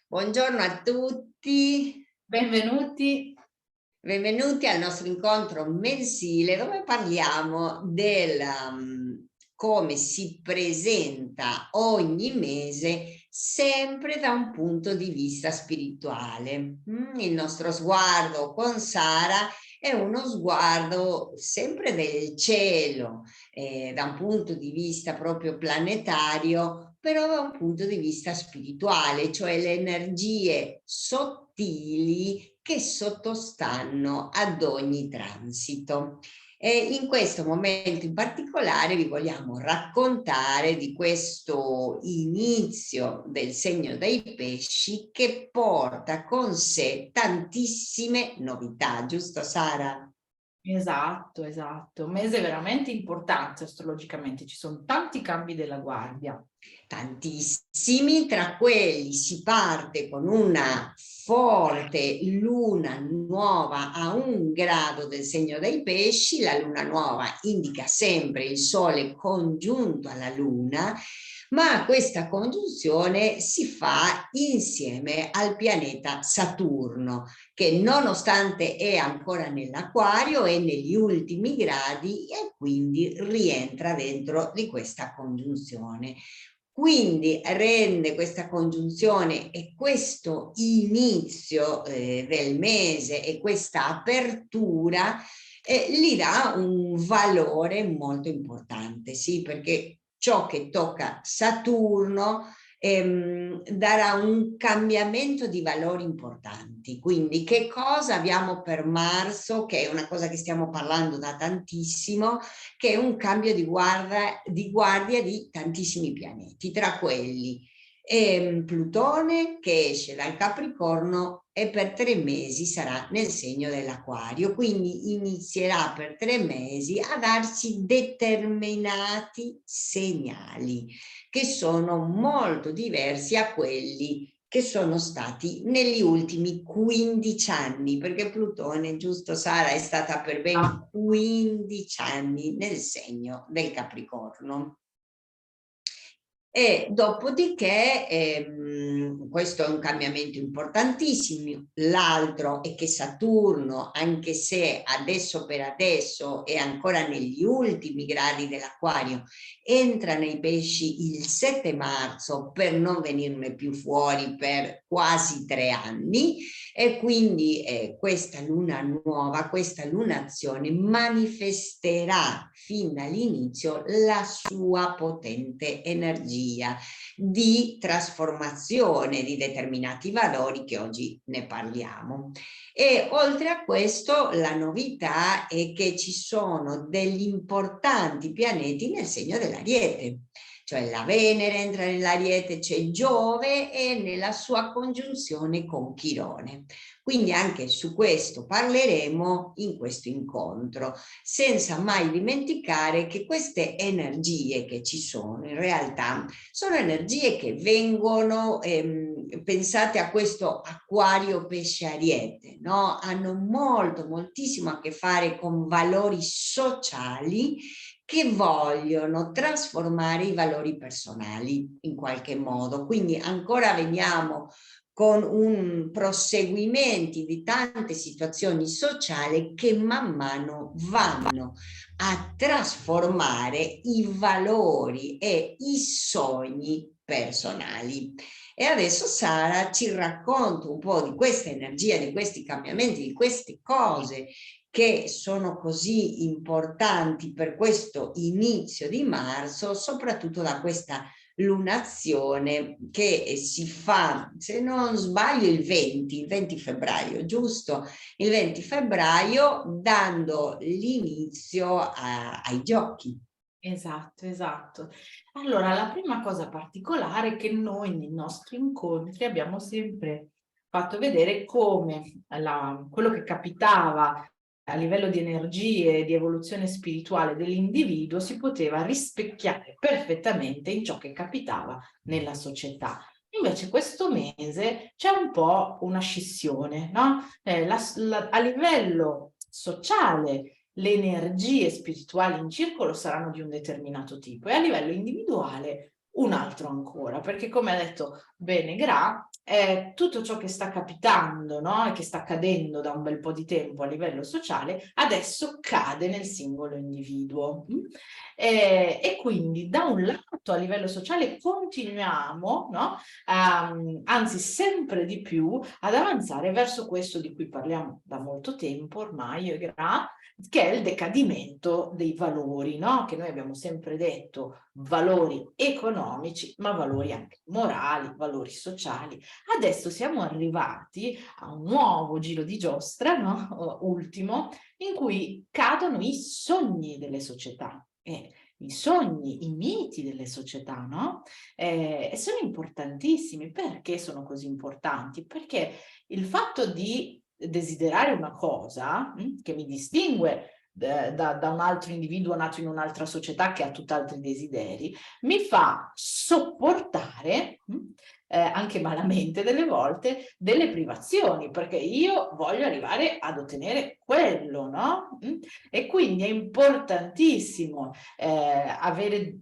Buongiorno a tutti, Benvenuti. benvenuti al nostro incontro mensile dove parliamo del come si presenta ogni mese sempre da un punto di vista spirituale. Il nostro sguardo con Sara è uno sguardo sempre del cielo, da un punto di vista proprio planetario, però da un punto di vista spirituale, cioè le energie sottili che sottostanno ad ogni transito. E in questo momento in particolare vi vogliamo raccontare di questo inizio del segno dei pesci che porta con sé tantissime novità, giusto Sara? Esatto. Un mese veramente importante astrologicamente, ci sono tanti cambi della guardia. Tantissimi, tra quelli si parte con una forte luna nuova a 1 grado del segno dei pesci. La luna nuova indica sempre il sole congiunto alla luna, ma questa congiunzione si fa insieme al pianeta Saturno, che nonostante è ancora nell'Acquario è negli ultimi gradi e quindi rientra dentro di questa congiunzione. Quindi rende questa congiunzione e questo inizio del mese e questa apertura gli dà un valore molto importante, sì, perché ciò che tocca Saturno darà un cambiamento di valori importanti. Quindi che cosa abbiamo per marzo, che è una cosa che stiamo parlando da tantissimo, che è un cambio di guardia di tantissimi pianeti, tra quelli Plutone che esce dal Capricorno e per 3 mesi sarà nel segno dell'Acquario, quindi inizierà per 3 mesi a darci determinati segnali che sono molto diversi a quelli che sono stati negli ultimi 15 anni, perché Plutone, giusto Sara, è stata per ben 15 anni nel segno del Capricorno. E dopodiché questo è un cambiamento importantissimo. L'altro è che Saturno, anche se adesso per adesso è ancora negli ultimi gradi dell'Acquario, entra nei pesci il 7 marzo per non venirne più fuori per quasi 3 anni, e quindi questa luna nuova, questa lunazione manifesterà fin dall'inizio la sua potente energia di trasformazione di determinati valori che oggi ne parliamo. E oltre a questo la novità è che ci sono degli importanti pianeti nel segno dell'Ariete, cioè la Venere entra nell'Ariete, c'è Giove e nella sua congiunzione con Chirone. Quindi anche su questo parleremo in questo incontro, senza mai dimenticare che queste energie che ci sono in realtà sono energie che vengono, pensate a questo acquario pesce ariete, no? Hanno moltissimo a che fare con valori sociali che vogliono trasformare i valori personali in qualche modo. Quindi ancora veniamo con un proseguimento di tante situazioni sociali che man mano vanno a trasformare i valori e i sogni personali. E adesso Sara ci racconta un po' di questa energia, di questi cambiamenti, di queste cose che sono così importanti per questo inizio di marzo, soprattutto da questa lunazione che si fa, se non sbaglio, il 20 febbraio, giusto? Il 20 febbraio dando l'inizio ai giochi. Esatto. Allora, la prima cosa particolare è che noi nei nostri incontri abbiamo sempre fatto vedere come quello che capitava a livello di energie e di evoluzione spirituale dell'individuo si poteva rispecchiare perfettamente in ciò che capitava nella società. Invece questo mese c'è un po' una scissione, no? A livello sociale le energie spirituali in circolo saranno di un determinato tipo e a livello individuale un altro ancora, perché come ha detto bene Gra, tutto ciò che sta capitando, no? E che sta accadendo da un bel po' di tempo a livello sociale, adesso cade nel singolo individuo. E quindi da un lato a livello sociale continuiamo, no? Anzi sempre di più ad avanzare verso questo di cui parliamo da molto tempo ormai, io e Gra, che è il decadimento dei valori, no? Che noi abbiamo sempre detto valori economici, ma valori anche morali, valori sociali. Adesso siamo arrivati a un nuovo giro di giostra, no? Ultimo, in cui cadono i sogni delle società. I sogni, i miti delle società, no? E sono importantissimi. Perché sono così importanti? Perché il fatto di desiderare una cosa che mi distingue da un altro individuo nato in un'altra società che ha tutt'altri desideri, mi fa sopportare anche malamente delle volte delle privazioni, perché io voglio arrivare ad ottenere quello, no? E quindi è importantissimo avere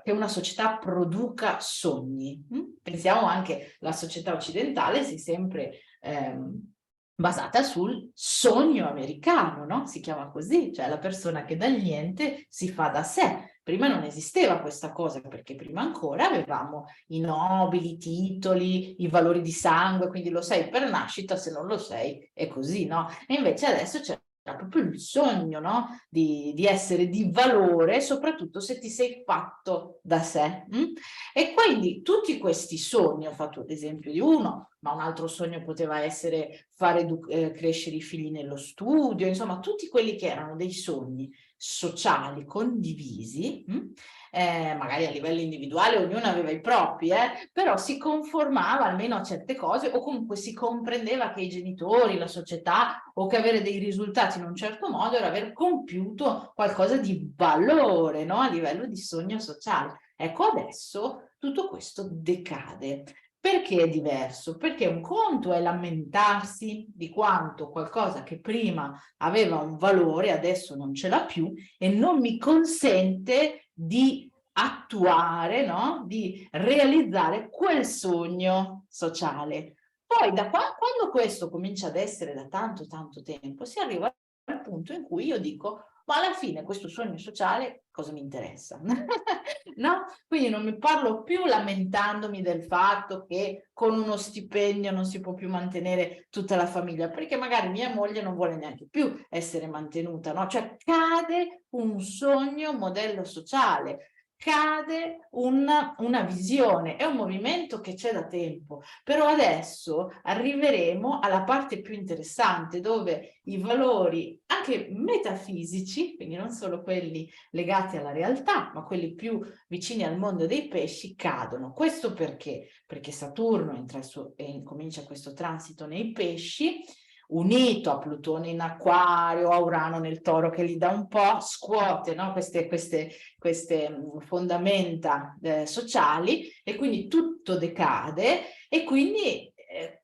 che una società produca sogni. Pensiamo anche alla società occidentale, si è sempre basata sul sogno americano, no? Si chiama così, cioè la persona che dal niente si fa da sé. Prima non esisteva questa cosa, perché prima ancora avevamo i nobili, i titoli, i valori di sangue, quindi lo sei per nascita, se non lo sei è così, no? E invece adesso c'è proprio il sogno, no? Di essere di valore, soprattutto se ti sei fatto da sé. E quindi tutti questi sogni, ho fatto l'esempio di uno, ma un altro sogno poteva essere fare crescere i figli nello studio, insomma tutti quelli che erano dei sogni sociali condivisi, magari a livello individuale ognuno aveva i propri, però si conformava almeno a certe cose o comunque si comprendeva che i genitori, la società o che avere dei risultati in un certo modo era aver compiuto qualcosa di valore, no? A livello di sogno sociale. Ecco, adesso tutto questo decade. Perché è diverso? Perché un conto è lamentarsi di quanto qualcosa che prima aveva un valore adesso non ce l'ha più e non mi consente di attuare, no? Di realizzare quel sogno sociale. Poi quando questo comincia ad essere da tanto tempo, si arriva al punto in cui io dico, ma alla fine questo sogno sociale cosa mi interessa? No? Quindi non mi parlo più lamentandomi del fatto che con uno stipendio non si può più mantenere tutta la famiglia, perché magari mia moglie non vuole neanche più essere mantenuta, no? Cioè cade un sogno, un modello sociale, cade una visione, è un movimento che c'è da tempo, però adesso arriveremo alla parte più interessante dove i valori anche metafisici, quindi non solo quelli legati alla realtà, ma quelli più vicini al mondo dei pesci cadono. Questo perché? Perché Saturno entra e comincia questo transito nei pesci, unito a Plutone in Acquario, a Urano nel Toro che gli dà un po', scuote, no? queste fondamenta sociali e quindi tutto decade e quindi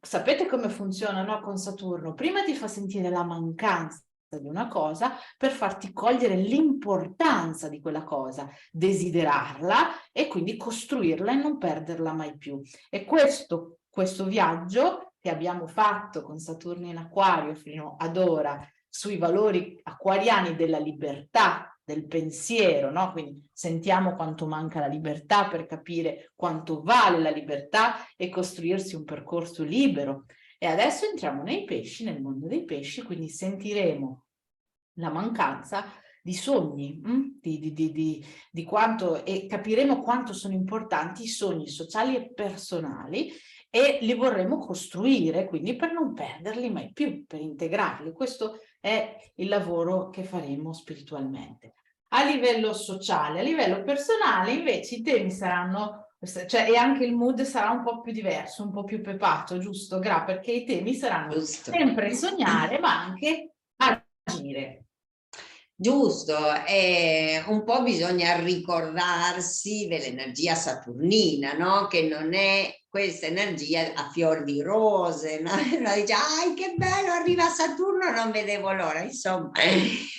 sapete come funziona, no? Con Saturno? Prima ti fa sentire la mancanza di una cosa per farti cogliere l'importanza di quella cosa, desiderarla e quindi costruirla e non perderla mai più. E questo viaggio che abbiamo fatto con Saturno in Acquario fino ad ora sui valori acquariani della libertà, del pensiero, no? Quindi sentiamo quanto manca la libertà per capire quanto vale la libertà e costruirsi un percorso libero. E adesso entriamo nei pesci, nel mondo dei pesci, quindi sentiremo la mancanza di sogni, di quanto, e capiremo quanto sono importanti i sogni sociali e personali e li vorremmo costruire, quindi per non perderli mai più, per integrarli. Questo è il lavoro che faremo spiritualmente. A livello sociale, a livello personale invece i temi saranno cioè, e anche il mood sarà un po' più diverso, un po' più pepato, giusto, Gra? Perché i temi saranno Giusto. sempre sognare, ma anche agire. Giusto, e un po' bisogna ricordarsi dell'energia saturnina, no? Che non è questa energia a fior di rose, no? Uno dice, ai che bello, arriva Saturno, non vedevo l'ora, insomma,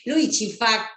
lui ci fa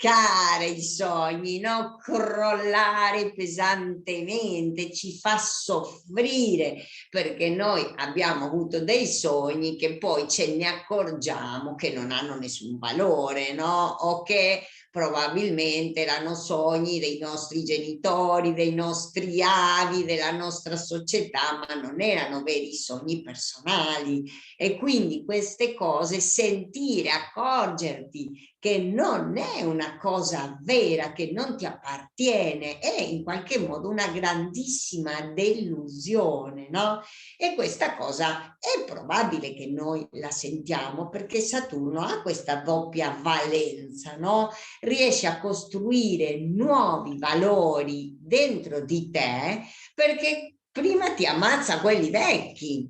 bloccare i sogni, no? Crollare pesantemente, ci fa soffrire, perché noi abbiamo avuto dei sogni che poi ce ne accorgiamo che non hanno nessun valore, no? O che probabilmente erano sogni dei nostri genitori, dei nostri avi, della nostra società, ma non erano veri sogni personali. E quindi queste cose, sentire, accorgerti che non è una cosa vera, che non ti appartiene, è in qualche modo una grandissima delusione, no? E questa cosa è probabile che noi la sentiamo perché Saturno ha questa doppia valenza, no? Riesce a costruire nuovi valori dentro di te perché prima ti ammazza quelli vecchi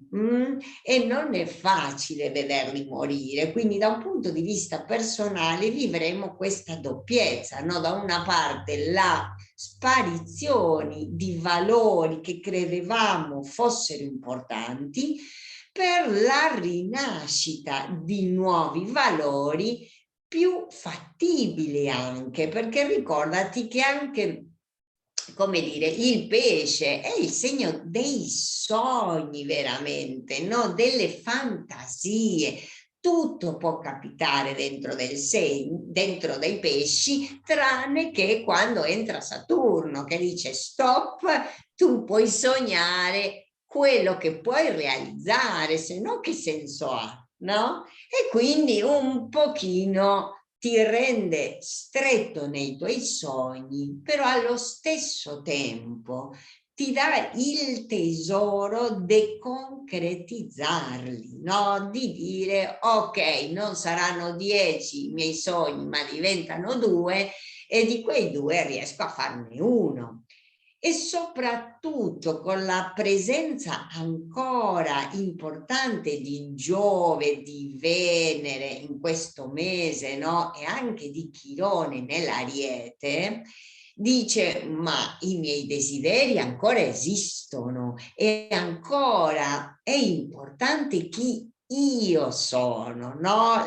e non è facile vederli morire. Quindi da un punto di vista personale vivremo questa doppiezza, no? Da una parte la sparizione di valori che credevamo fossero importanti per la rinascita di nuovi valori più fattibili anche, perché ricordati che anche, come dire, il pesce è il segno dei sogni veramente, no? Delle fantasie. Tutto può capitare dentro dentro dei pesci, tranne che quando entra Saturno, che dice stop, tu puoi sognare quello che puoi realizzare, se no che senso ha, no? E quindi un pochino ti rende stretto nei tuoi sogni, però allo stesso tempo ti dà il tesoro di concretizzarli, no? Di dire ok, non saranno 10 i miei sogni, ma diventano 2 e di quei 2 riesco a farne uno. E soprattutto con la presenza ancora importante di Giove, di Venere in questo mese, no? E anche di Chirone nell'Ariete, dice ma i miei desideri ancora esistono e ancora è importante chi io sono, no?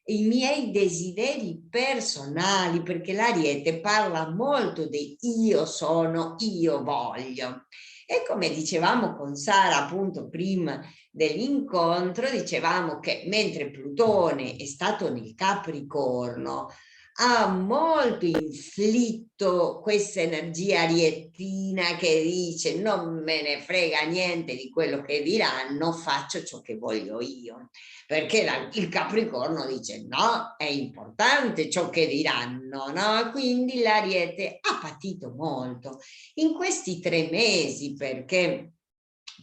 I miei desideri personali, perché l'Ariete parla molto di io sono, io voglio. E come dicevamo con Sara appunto prima dell'incontro, dicevamo che mentre Plutone è stato nel Capricorno, ha molto inflitto questa energia ariettina che dice non me ne frega niente di quello che diranno, faccio ciò che voglio io, perché il Capricorno dice no, è importante ciò che diranno, no? Quindi l'Ariete ha patito molto in questi 3 mesi perché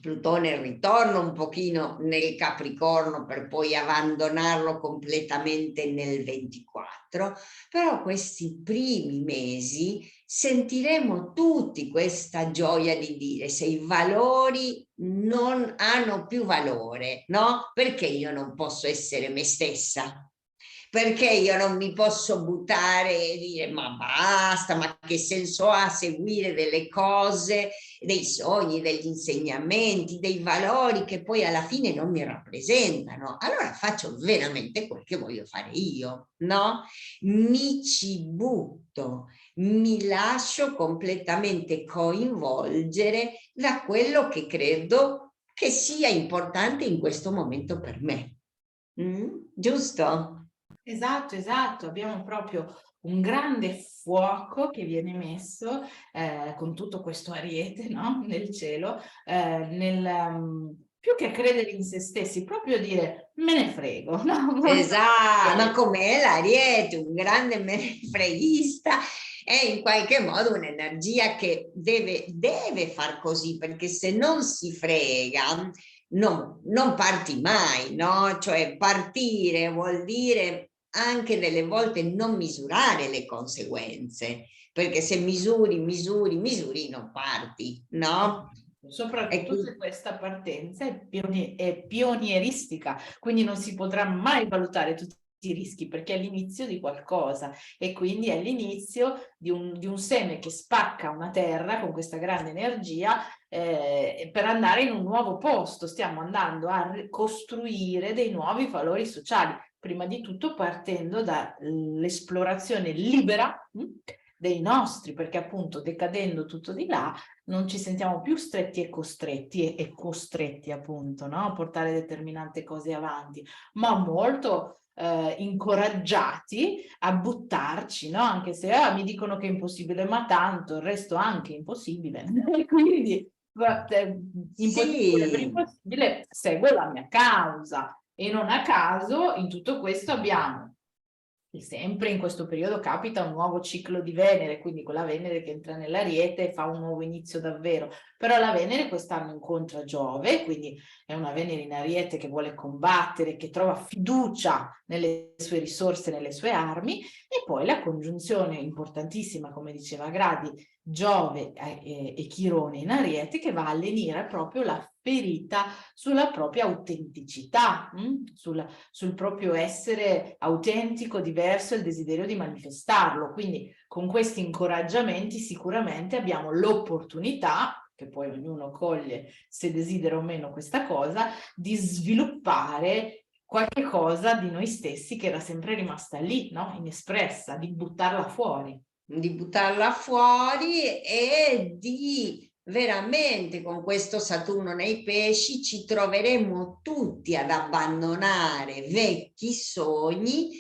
Plutone ritorna un pochino nel Capricorno per poi abbandonarlo completamente nel 24, però questi primi mesi sentiremo tutti questa gioia di dire se i valori non hanno più valore, no? Perché io non posso essere me stessa? Perché io non mi posso buttare e dire ma basta, ma che senso ha seguire delle cose, dei sogni, degli insegnamenti, dei valori che poi alla fine non mi rappresentano? Allora faccio veramente quel che voglio fare io, no? Mi ci butto, mi lascio completamente coinvolgere da quello che credo che sia importante in questo momento per me. Giusto? Esatto, esatto, abbiamo proprio un grande fuoco che viene messo con tutto questo ariete, no? Nel cielo, più che credere in se stessi, proprio dire me ne frego, no? Esatto, ma com'è l'Ariete, un grande menefreghista, è in qualche modo un'energia che deve far così, perché se non si frega non parti mai, no? Cioè partire vuol dire anche delle volte non misurare le conseguenze, perché se misuri non parti, no? E Soprattutto se quindi, questa partenza è pionieristica, quindi non si potrà mai valutare tutti i rischi perché è l'inizio di qualcosa e quindi è l'inizio di un seme che spacca una terra con questa grande energia per andare in un nuovo posto. Stiamo andando a costruire dei nuovi valori sociali. prima di tutto partendo dall'esplorazione libera dei nostri, perché appunto decadendo tutto di là non ci sentiamo più stretti e costretti appunto, no? A portare determinate cose avanti, ma molto incoraggiati a buttarci, no? Anche se mi dicono che è impossibile, ma tanto il resto anche è impossibile. Quindi impossibile per Sì, impossibile, seguo la mia causa. E non a caso in tutto questo abbiamo, e sempre in questo periodo capita un nuovo ciclo di Venere, quindi quella Venere che entra nell'Ariete e fa un nuovo inizio davvero. Però la Venere quest'anno incontra Giove, quindi è una Venere in Ariete che vuole combattere, che trova fiducia nelle sue risorse, nelle sue armi, e poi la congiunzione importantissima, come diceva Gradi, Giove e Chirone in Ariete, che va a lenire proprio la ferita sulla propria autenticità, sul proprio essere autentico, diverso e il desiderio di manifestarlo. Quindi con questi incoraggiamenti sicuramente abbiamo l'opportunità, che poi ognuno coglie se desidera o meno questa cosa, di sviluppare qualche cosa di noi stessi che era sempre rimasta lì, no? Inespressa, di buttarla fuori. di buttarla fuori e di veramente con questo Saturno nei pesci ci troveremo tutti ad abbandonare vecchi sogni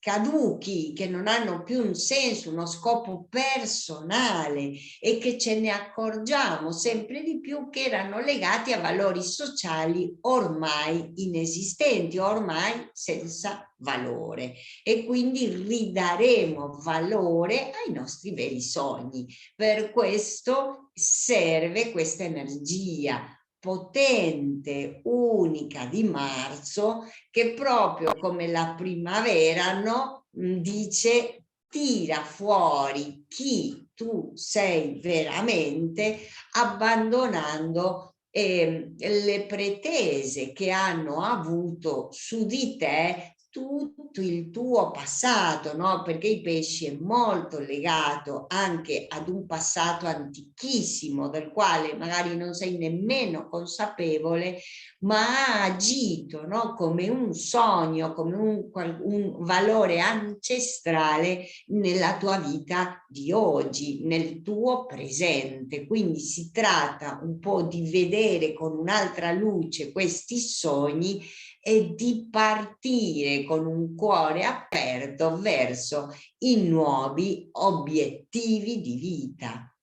caduchi, che non hanno più un senso, uno scopo personale e che ce ne accorgiamo sempre di più che erano legati a valori sociali ormai inesistenti, ormai senza valore, e quindi ridaremo valore ai nostri veri sogni. Per questo serve questa energia potente, unica di marzo, che proprio come la primavera, no, dice tira fuori chi tu sei veramente, abbandonando le pretese che hanno avuto su di te tutto il tuo passato, no? Perché i pesci è molto legato anche ad un passato antichissimo del quale magari non sei nemmeno consapevole, ma ha agito, no? Come un sogno, come un valore ancestrale nella tua vita di oggi, nel tuo presente. Quindi si tratta un po' di vedere con un'altra luce questi sogni e di partire con un cuore aperto verso i nuovi obiettivi di vita.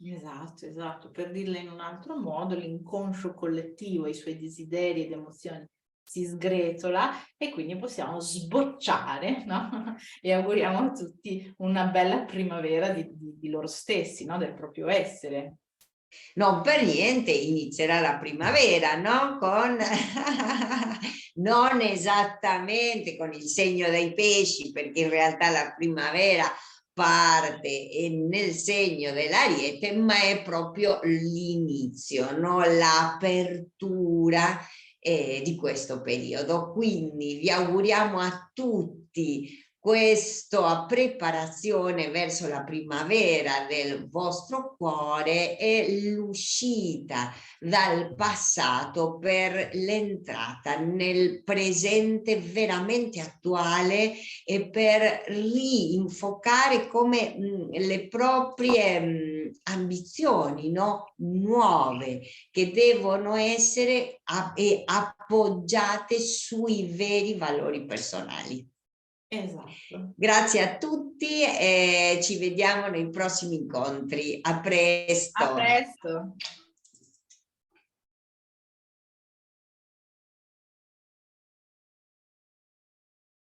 Esatto, esatto. Per dirla in un altro modo, l'inconscio collettivo, i suoi desideri ed emozioni si sgretola e quindi possiamo sbocciare, no? E auguriamo a tutti una bella primavera di loro stessi, no? Del proprio essere. Non per niente inizierà la primavera, no? Con non esattamente con il segno dei pesci, perché in realtà la primavera parte nel segno dell'Ariete, ma è proprio l'inizio, no? L'apertura di questo periodo. Quindi vi auguriamo a tutti questa preparazione verso la primavera del vostro cuore e l'uscita dal passato per l'entrata nel presente veramente attuale e per rinfocare come le proprie ambizioni, no? Nuove, che devono essere appoggiate sui veri valori personali. Esatto. Grazie a tutti e ci vediamo nei prossimi incontri. A A presto. presto.